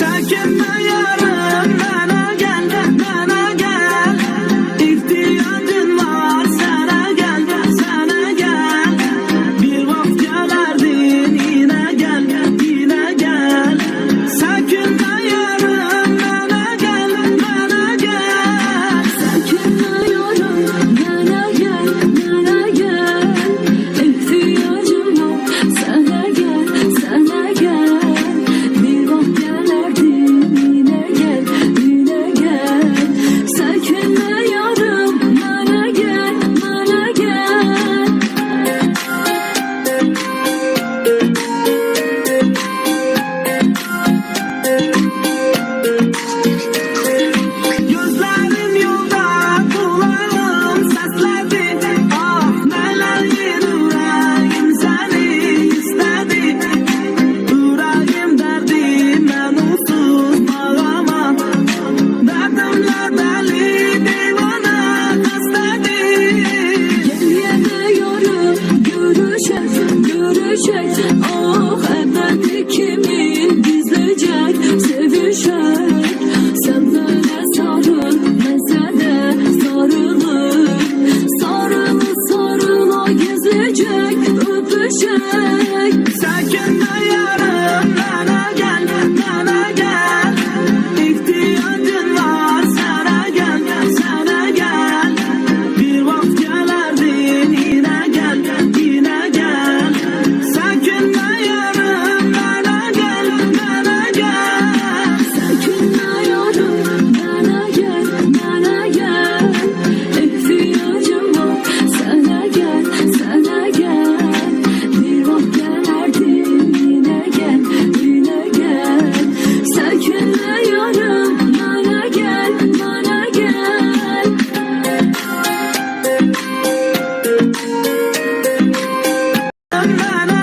Çekinme yarım, bana gel, bana gel. İhtiyacın var, sana gel, sana gel. Bir vakit gelerdin, yine gel, yine gel. Çekinme yarım, bana gel, bana gel. Çekinme yarım, bana gel, bana gel. İhtiyacım var, sana gel, sana gel. Bir vakit gelerdin, yine gel, yine gel. Çekinme yarım, bana gel, bana gel. Gözlerim yolda, kulağım sesledi. Ah meleğin yüreğim seni istedi. Yüreğim derdim ben onsuz bağlamam. Derdimle deli divana kastedi. Geriye yarım, görüşek, görüşek. Ah ebed ikimiz gizlicek, sevişek. Sen böyle sarıl, mesele sarılır. Sarılı sarıla gizlicek, öpüşek. Çekinme yarım, bana gel, bana gel. İhtiyacın var, sana gel, sana gel. Bir vakit gelerdin, yine gel, yine gel. Çekinme yarım, bana gel, bana gel. Çekinme yarım, bana gel, bana gel. İhtiyacım var, sana gel, sana gel. Bir vakit gelerdin, yine gel, yine gel. Çekinme yarım, bana gel, bana gel. Bana